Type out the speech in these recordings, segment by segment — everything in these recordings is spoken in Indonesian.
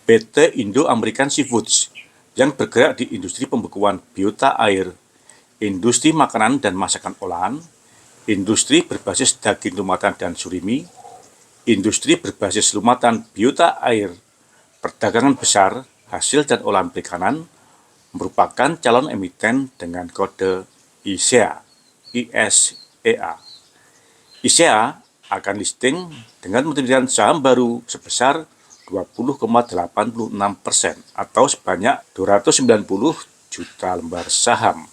PT Indo American Seafoods yang bergerak di industri pembekuan biota air, industri makanan dan masakan olahan, industri berbasis daging lumatan dan surimi, industri berbasis lumatan biota air, perdagangan besar, hasil dan olahan perikanan, merupakan calon emiten dengan kode ISEA. ISEA akan listing dengan pendirian saham baru sebesar 20,86% atau sebanyak 290 juta lembar saham.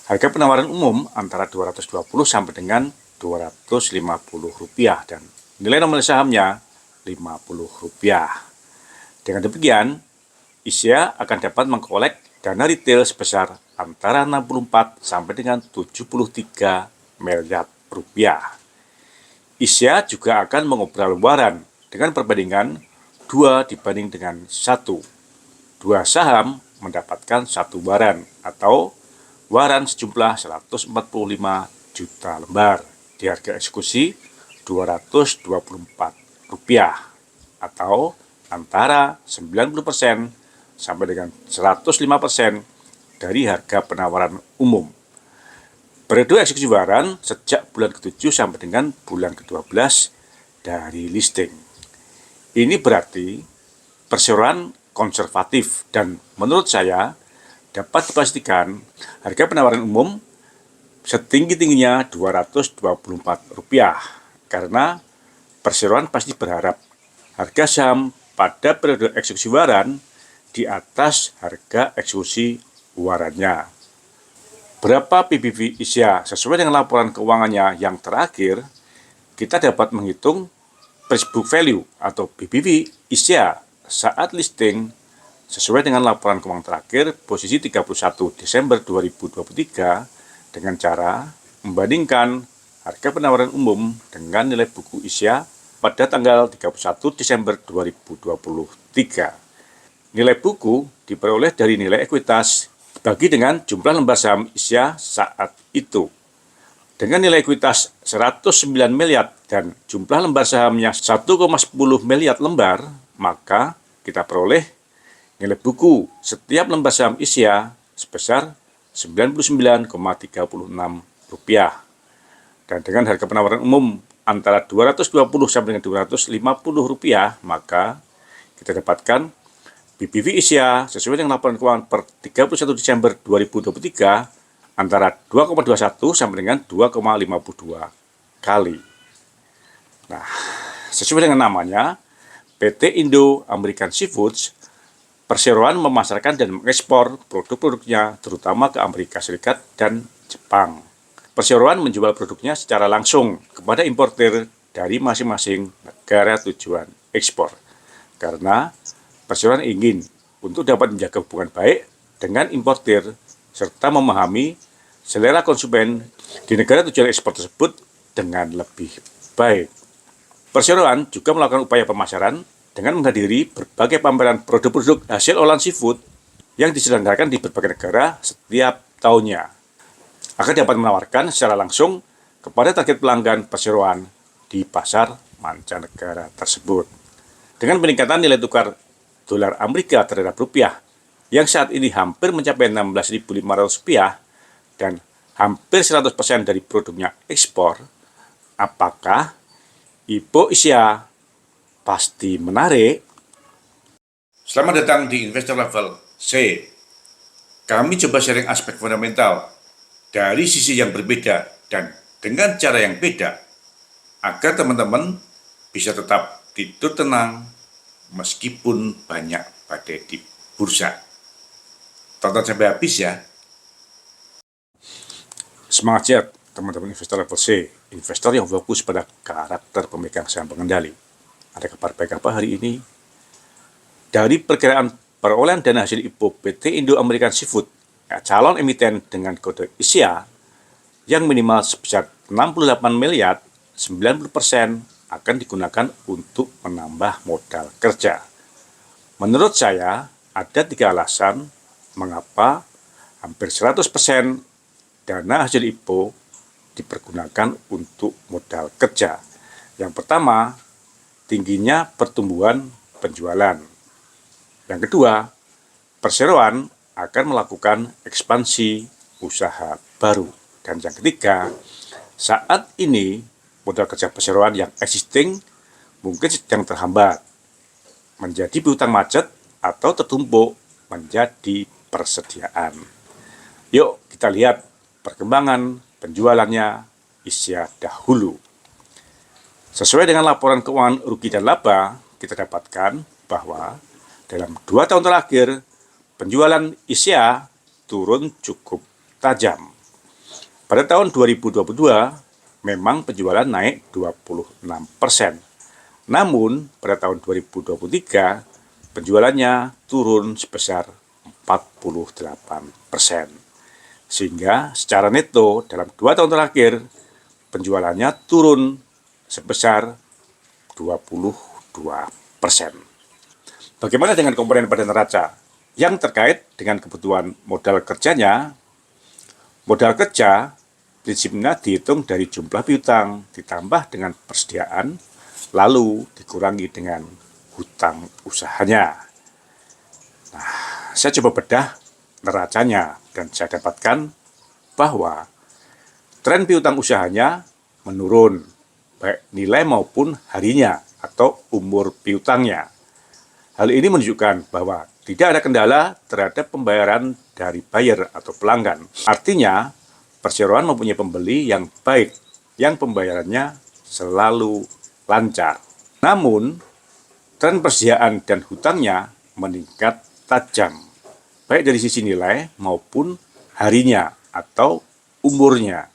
Harga penawaran umum antara 220 sampai dengan 250 rupiah dan nilai nominal sahamnya 50 rupiah. Dengan demikian, ISEA akan dapat mengkolek dana retail sebesar antara 64 sampai dengan 73 miliar rupiah. ISEA juga akan mengobrol waran dengan perbandingan 2 dibanding dengan 1. 2 saham mendapatkan 1 waran atau waran sejumlah 145 juta lembar di harga eksekusi Rp224 atau antara 90% sampai dengan 105% dari harga penawaran umum. Periode eksekusi waran sejak bulan ke-7 sampai dengan bulan ke-12 dari listing. Ini berarti perseroan konservatif dan menurut saya dapat dipastikan harga penawaran umum setinggi-tingginya Rp224 karena perseroan pasti berharap harga saham pada periode eksekusi waran di atas harga eksekusi warannya. Berapa PBV ISEA sesuai dengan laporan keuangannya yang terakhir, kita dapat menghitung price book value atau PBV ISEA saat listing sesuai dengan laporan keuangan terakhir posisi 31 Desember 2023 dengan cara membandingkan harga penawaran umum dengan nilai buku ISEA pada tanggal 31 Desember 2023. Nilai buku diperoleh dari nilai ekuitas bagi dengan jumlah lembar saham ISEA saat itu. Dengan nilai ekuitas 109 miliar dan jumlah lembar sahamnya 1,10 miliar lembar, maka kita peroleh nilai buku setiap lembar saham ISEA sebesar Rp99,36. Dan dengan harga penawaran umum antara Rp220 sampai dengan Rp250, maka kita dapatkan PBV ISEA sesuai dengan laporan keuangan per 31 Desember 2023 antara 2,21 sampai dengan 2,52 kali. Nah, sesuai dengan namanya, PT Indo American Seafoods perseroan memasarkan dan mengekspor produk-produknya terutama ke Amerika Serikat dan Jepang. Perseroan menjual produknya secara langsung kepada importer dari masing-masing negara tujuan ekspor. Karena perseroan ingin untuk dapat menjaga hubungan baik dengan importer serta memahami selera konsumen di negara tujuan ekspor tersebut dengan lebih baik. Perseroan juga melakukan upaya pemasaran dengan menghadiri berbagai pameran produk-produk hasil olahan seafood yang diselenggarakan di berbagai negara setiap tahunnya, agar dapat menawarkan secara langsung kepada target pelanggan perseroan di pasar mancanegara tersebut. Dengan peningkatan nilai tukar dolar Amerika terhadap rupiah yang saat ini hampir mencapai Rp16.500 dan hampir 100% dari produknya ekspor, apakah IPO ISEA pasti menarik? Selamat datang di Investor Level C. Kami coba sharing aspek fundamental dari sisi yang berbeda dan dengan cara yang beda agar teman-teman bisa tetap tidur tenang meskipun banyak badai di bursa. Tonton sampai habis ya. Semangat siap teman-teman investor level C, investor yang fokus pada karakter pemegang saham pengendali. Ada kabar baik apa hari ini? Dari perkiraan perolehan dana hasil IPO PT Indo American Seafood, calon emiten dengan kode ISEA yang minimal sebesar 68 miliar, 90% akan digunakan untuk menambah modal kerja. Menurut saya, ada 3 alasan mengapa hampir 100% dana hasil IPO dipergunakan untuk modal kerja. Yang pertama, tingginya pertumbuhan penjualan. Yang kedua, perseroan akan melakukan ekspansi usaha baru. Dan yang ketiga, saat ini modal kerja perseroan yang existing mungkin sedang terhambat menjadi piutang macet atau tertumpuk menjadi persediaan. Yuk kita lihat perkembangan penjualannya ISYA dahulu. Sesuai dengan laporan keuangan rugi dan laba, kita dapatkan bahwa dalam 2 tahun terakhir penjualan ISYA turun cukup tajam. Pada tahun 2022 memang penjualan naik 26%. Namun pada tahun 2023 penjualannya turun sebesar 48%. Sehingga secara neto dalam 2 tahun terakhir penjualannya turun sebesar 22%. Bagaimana dengan komponen pada neraca? Yang terkait dengan kebutuhan modal kerjanya, modal kerja prinsipnya dihitung dari jumlah piutang ditambah dengan persediaan, lalu dikurangi dengan hutang usahanya. Nah, saya coba bedah neracanya dan saya dapatkan bahwa tren piutang usahanya menurun, baik nilai maupun harinya atau umur piutangnya. Hal ini menunjukkan bahwa tidak ada kendala terhadap pembayaran dari buyer atau pelanggan. Artinya, perseroan mempunyai pembeli yang baik, yang pembayarannya selalu lancar. Namun, tren persediaan dan hutangnya meningkat tajam, baik dari sisi nilai maupun harinya atau umurnya,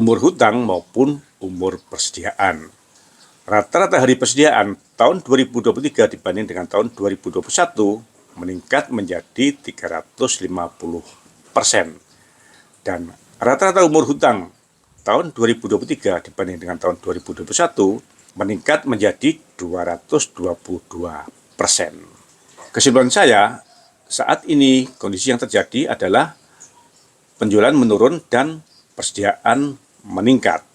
umur hutang maupun umur persediaan. Rata-rata hari persediaan tahun 2023 dibanding dengan tahun 2021 meningkat menjadi 350%. Dan rata-rata umur hutang tahun 2023 dibanding dengan tahun 2021 meningkat menjadi 222%. Kesimpulan saya, saat ini kondisi yang terjadi adalah penjualan menurun dan persediaan meningkat.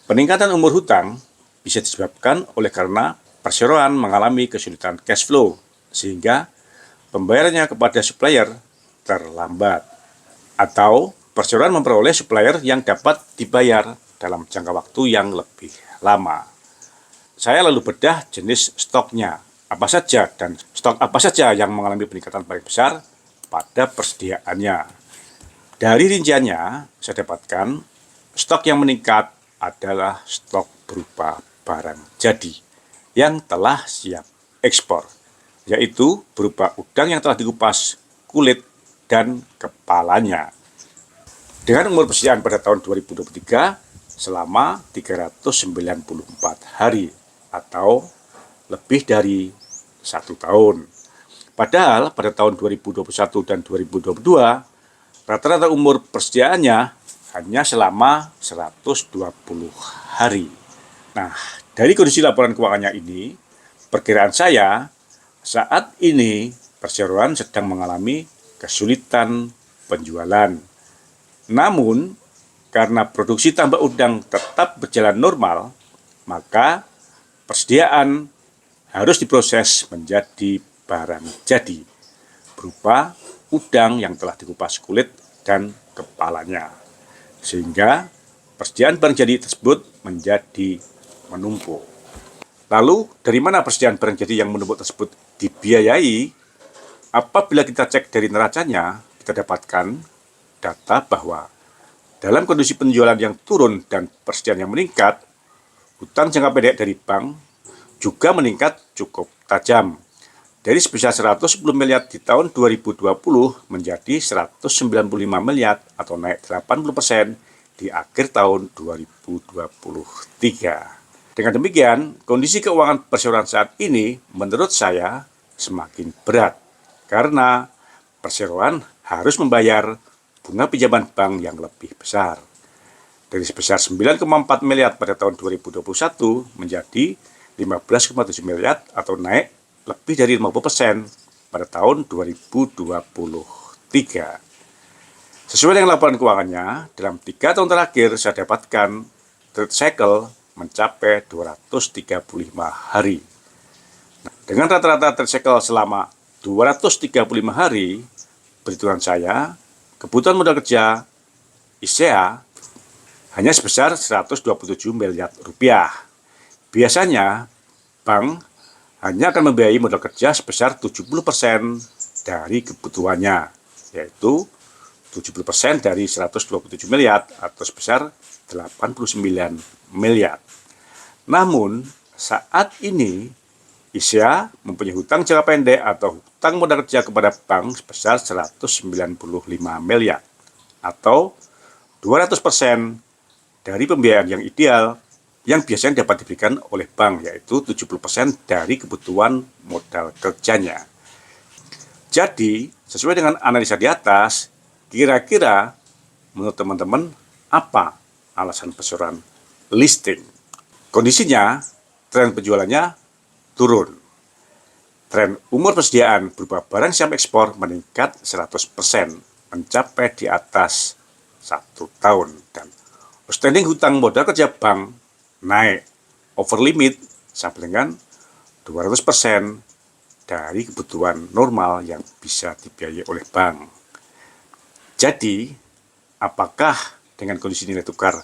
Peningkatan umur hutang bisa disebabkan oleh karena perseroan mengalami kesulitan cash flow sehingga pembayarannya kepada supplier terlambat, atau perseroan memperoleh supplier yang dapat dibayar dalam jangka waktu yang lebih lama. Saya lalu bedah jenis stoknya apa saja dan stok apa saja yang mengalami peningkatan paling besar pada persediaannya. Dari rinciannya saya dapatkan stok yang meningkat adalah stok berupa barang jadi yang telah siap ekspor, yaitu berupa udang yang telah dikupas, kulit, dan kepalanya. Dengan umur persediaan pada tahun 2023 selama 394 hari atau lebih dari 1 tahun. Padahal pada tahun 2021 dan 2022 rata-rata umur persediaannya hanya selama 120 hari. Nah, dari kondisi laporan keuangannya ini, perkiraan saya saat ini perseroan sedang mengalami kesulitan penjualan. Namun, karena produksi tambak udang tetap berjalan normal, maka persediaan harus diproses menjadi barang jadi, berupa udang yang telah dikupas kulit dan kepalanya. Sehingga persediaan barang jadi tersebut menjadi menumpuk. Lalu, dari mana persediaan barang jadi yang menumpuk tersebut dibiayai? Apabila kita cek dari neracanya, kita dapatkan data bahwa dalam kondisi penjualan yang turun dan persediaan yang meningkat, hutang jangka pendek dari bank juga meningkat cukup tajam. Dari sebesar 110 miliar di tahun 2020 menjadi 195 miliar atau naik 80% di akhir tahun 2023. Dengan demikian, kondisi keuangan perseroan saat ini menurut saya semakin berat karena perseroan harus membayar bunga pinjaman bank yang lebih besar. Dari sebesar 9,4 miliar pada tahun 2021 menjadi 15,7 miliar atau naik lebih dari 50% pada tahun 2023. Sesuai dengan laporan keuangannya, dalam 3 tahun terakhir saya dapatkan trade cycle mencapai 235 hari. Nah, dengan rata-rata trade cycle selama 235 hari, perhitungan saya, kebutuhan modal kerja ISEA hanya sebesar 127 miliar rupiah. Biasanya, bank hanya akan membiayai modal kerja sebesar 70% dari kebutuhannya, yaitu 70% dari 127 miliar atau sebesar 89 miliar. Namun, saat ini ISEA mempunyai hutang jangka pendek atau hutang modal kerja kepada bank sebesar 195 miliar atau 200% dari pembiayaan yang ideal yang biasanya dapat diberikan oleh bank, yaitu 70% dari kebutuhan modal kerjanya. Jadi, sesuai dengan analisa di atas, kira-kira menurut teman-teman apa alasan perseroan listing? Kondisinya, tren penjualannya turun. Tren umur persediaan berupa barang siap ekspor meningkat 100%, mencapai di atas 1 tahun. Dan outstanding hutang modal kerja bank naik over limit sampai dengan 200% dari kebutuhan normal yang bisa dibiayai oleh bank. Jadi, apakah dengan kondisi nilai tukar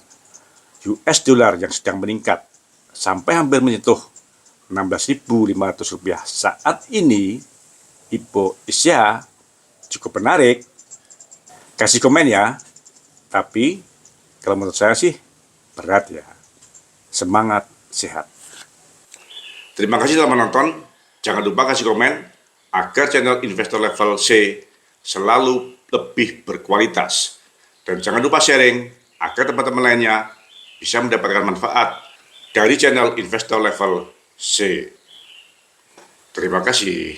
US dollar yang sedang meningkat sampai hampir menyentuh 16.500 rupiah saat ini, IPO ISEA cukup menarik? Kasih komen ya. Tapi kalau menurut saya sih berat ya. Semangat, sehat. Terima kasih telah menonton. Jangan lupa kasih komen agar channel Investor Level C selalu lebih berkualitas. Dan jangan lupa sharing agar teman-teman lainnya bisa mendapatkan manfaat dari channel Investor Level C. Terima kasih.